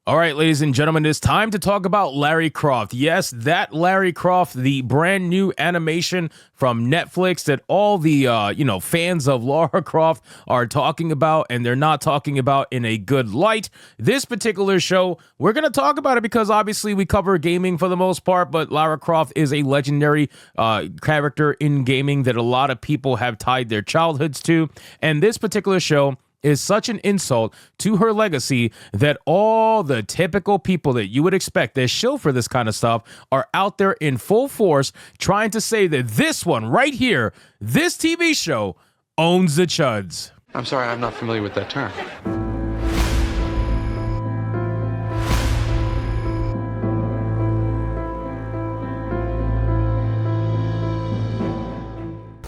All right, ladies and gentlemen, it's time to talk about Lara Croft. Yes, that Lara Croft, the brand new animation from Netflix that all the fans of Lara Croft are talking about, and they're not talking about in a good light. This particular show, we're going to talk about it because obviously we cover gaming for the most part, but Lara Croft is a legendary character in gaming that a lot of people have tied their childhoods to, and this particular show is such an insult to her legacy that all the typical people that you would expect that shill for this kind of stuff are out there in full force trying to say that this one right here, this TV show, owns the chuds. I'm sorry, I'm not familiar with that term.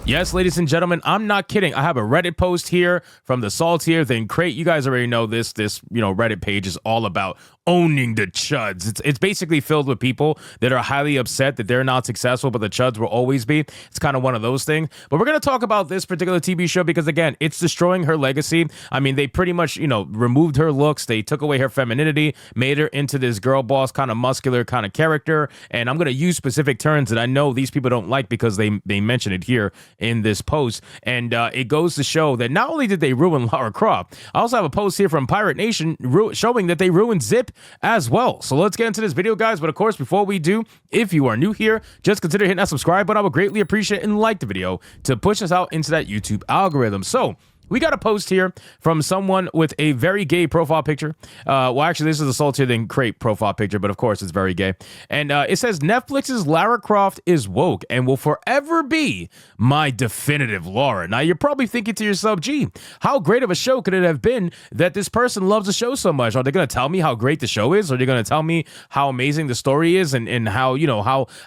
Yes, ladies and gentlemen, I'm not kidding. I have a Reddit post here from the Saltier Then Crate. You guys already know this Reddit page is all about owning the chuds. It's basically filled with people that are highly upset that they're not successful, but the chuds will always be. It's kind of one of those things. But we're going to talk about this particular TV show because, again, it's destroying her legacy. I mean, they pretty much, removed her looks. They took away her femininity, made her into this girl boss kind of muscular kind of character. And I'm going to use specific terms that I know these people don't like because they mention it here in this post. And it goes to show that not only did they ruin Lara Croft, I also have a post here from Pirate Nation showing that they ruined Zip as well. So let's get into this video, guys. But of course, before we do, if you are new here, just consider hitting that subscribe button. I would greatly appreciate it, and like the video to push us out into that YouTube algorithm. So we got a post here from someone with a very gay profile picture. Well, actually, this is a Saltier Then Crate profile picture, but of course, it's very gay. And it says, Netflix's Lara Croft is woke and will forever be my definitive Lara. Now, you're probably thinking to yourself, gee, how great of a show could it have been that this person loves the show so much? Are they going to tell me how great the show is? Are they going to tell me how amazing the story is and how,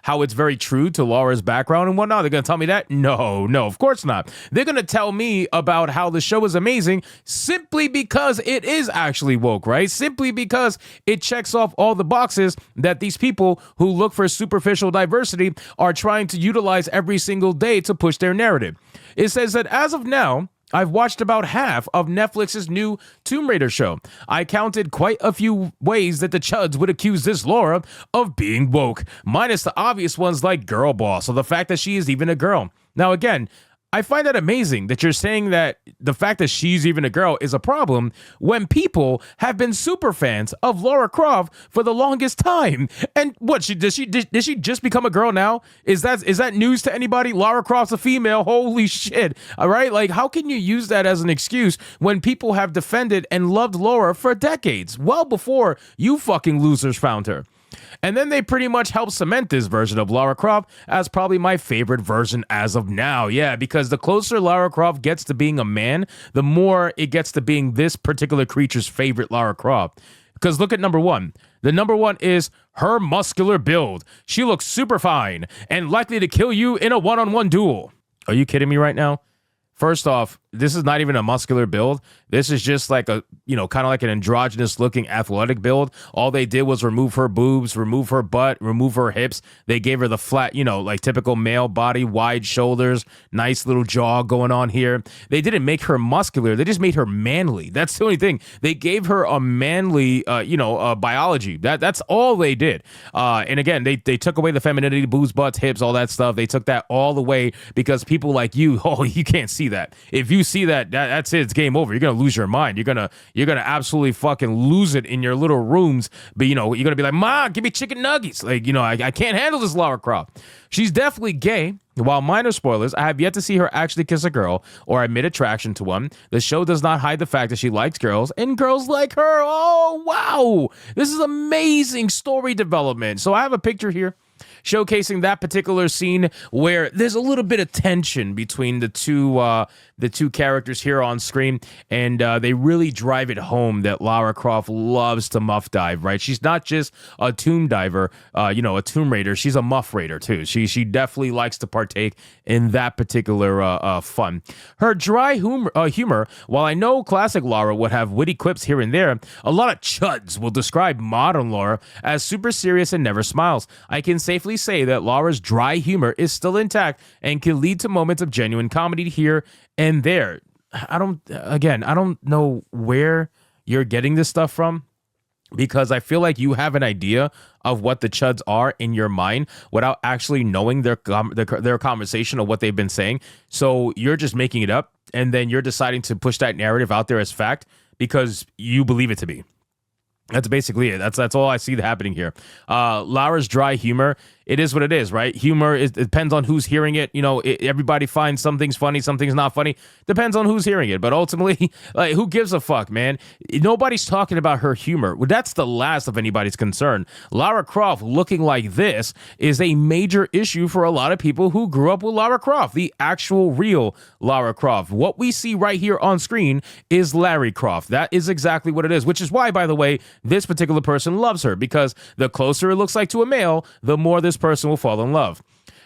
how it's very true to Lara's background and whatnot? They're going to tell me that? No, of course not. They're going to tell me about how the show is amazing simply because it is actually woke, right? Simply because it checks off all the boxes that these people who look for superficial diversity are trying to utilize every single day to push their narrative. It says that as of now, I've watched about half of Netflix's new Tomb Raider show. I counted quite a few ways that the chuds would accuse this Lara of being woke, minus the obvious ones like girl boss or the fact that she is even a girl. Now, again, I find that amazing that you're saying that the fact that she's even a girl is a problem when people have been super fans of Lara Croft for the longest time. And what, did she just become a girl now? Is that news to anybody? Lara Croft's a female. Holy shit. All right. Like, how can you use that as an excuse when people have defended and loved Lara for decades, well before you fucking losers found her? And then they pretty much help cement this version of Lara Croft as probably my favorite version as of now. Yeah, because the closer Lara Croft gets to being a man, the more it gets to being this particular creature's favorite Lara Croft. Because look at number one. The number one is her muscular build. She looks super fine and likely to kill you in a one-on-one duel. Are you kidding me right now? First off, this is not even a muscular build. This is just like a, kind of like an androgynous looking athletic build. All they did was remove her boobs, remove her butt, remove her hips. They gave her the flat, like typical male body, wide shoulders, nice little jaw going on here. They didn't make her muscular. They just made her manly. That's the only thing. They gave her a manly, biology. That's all they did. And again, they took away the femininity, boobs, butts, hips, all that stuff. They took that all away because people like you, you can't see that. If you see that's it. It's game over. You're gonna lose your mind. You're gonna absolutely fucking lose it in your little rooms. But you're gonna be like, Ma, give me chicken nuggets. Like, I can't handle this Lara Croft. She's definitely gay. While minor spoilers, I have yet to see her actually kiss a girl or admit attraction to one. The show does not hide the fact that she likes girls and girls like her. Oh, wow. This is amazing story development. So I have a picture here showcasing that particular scene where there's a little bit of tension between the two characters here on screen, and they really drive it home that Lara Croft loves to muff dive, right? She's not just a tomb diver, a Tomb Raider. She's a muff raider too. She definitely likes to partake in that particular fun. Her dry humor, while I know classic Lara would have witty quips here and there, a lot of chuds will describe modern Lara as super serious and never smiles. I can safely say that Lara's dry humor is still intact and can lead to moments of genuine comedy here and there. I don't know where you're getting this stuff from, because I feel like you have an idea of what the chuds are in your mind without actually knowing their conversation of what they've been saying. So you're just making it up, and then you're deciding to push that narrative out there as fact because you believe it to be. That's basically it. That's all I see happening here. Lara's dry humor, it is what it is, right? Humor it depends on who's hearing it. You know, everybody finds something's funny, something's not funny. Depends on who's hearing it. But ultimately, like, who gives a fuck, man? Nobody's talking about her humor. Well, that's the last of anybody's concern. Lara Croft looking like this is a major issue for a lot of people who grew up with Lara Croft, the actual real Lara Croft. What we see right here on screen is Larry Croft. That is exactly what it is, which is why, by the way, this particular person loves her, because the closer it looks like to a male, the more this person will fall in love.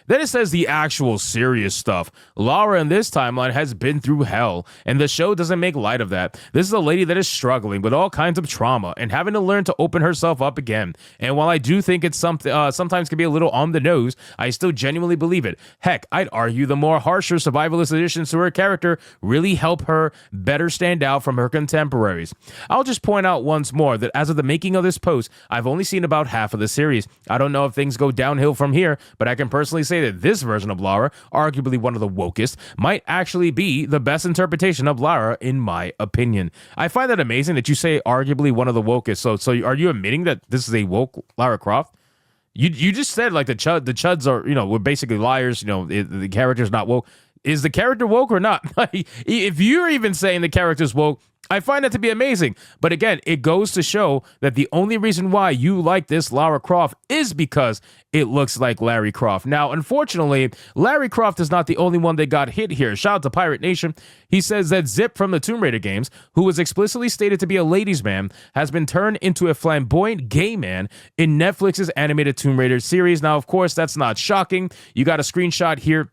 Then it says the actual serious stuff. Lara in this timeline has been through hell, and the show doesn't make light of that. This is a lady that is struggling with all kinds of trauma and having to learn to open herself up again. And while I do think it's sometimes can be a little on the nose, I still genuinely believe it. Heck, I'd argue the more harsher survivalist additions to her character really help her better stand out from her contemporaries. I'll just point out once more that as of the making of this post, I've only seen about half of the series. I don't know if things go downhill from here, but I can personally say that this version of Lara, arguably one of the wokest, might actually be the best interpretation of Lara in my opinion. I find that amazing that you say arguably one of the wokest. So are you admitting that this is a woke Lara Croft? You just said like the chuds are, we're basically liars, the character's not woke. Is the character woke or not? If you're even saying the character's woke, I find that to be amazing. But again, it goes to show that the only reason why you like this Lara Croft is because it looks like Larry Croft. Now, unfortunately, Larry Croft is not the only one that got hit here. Shout out to Pirate Nation. He says that Zip from the Tomb Raider games, who was explicitly stated to be a ladies' man, has been turned into a flamboyant gay man in Netflix's animated Tomb Raider series. Now, of course, that's not shocking. You got a screenshot here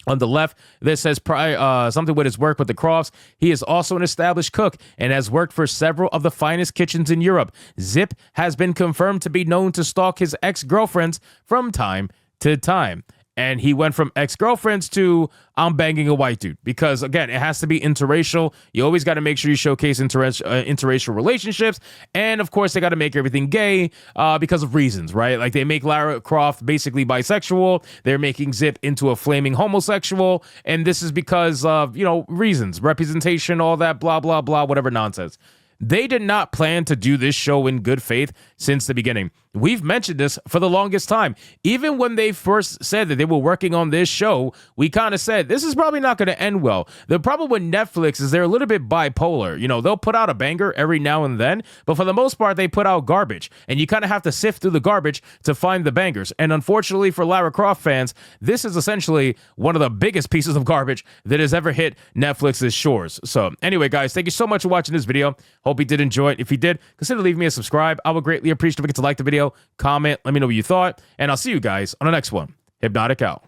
on the left that says something with his work with the Crofts. He is also an established cook and has worked for several of the finest kitchens in Europe. Zip has been confirmed to be known to stalk his ex-girlfriends from time to time. And he went from ex-girlfriends to I'm banging a white dude, because again, it has to be interracial. You always got to make sure you showcase interracial relationships. And of course, they got to make everything gay because of reasons, right? Like they make Lara Croft basically bisexual. They're making Zip into a flaming homosexual. And this is because of, reasons, representation, all that, blah, blah, blah, whatever nonsense. They did not plan to do this show in good faith since the beginning. We've mentioned this for the longest time. Even when they first said that they were working on this show, we kind of said, this is probably not going to end well. The problem with Netflix is they're a little bit bipolar. They'll put out a banger every now and then, but for the most part, they put out garbage. And you kind of have to sift through the garbage to find the bangers. And unfortunately for Lara Croft fans, this is essentially one of the biggest pieces of garbage that has ever hit Netflix's shores. So anyway, guys, thank you so much for watching this video. Hope you did enjoy it. If you did, consider leaving me a subscribe. I would greatly appreciate if you could like the video, comment, let me know what you thought, and I'll see you guys on the next one. Hypnotic out.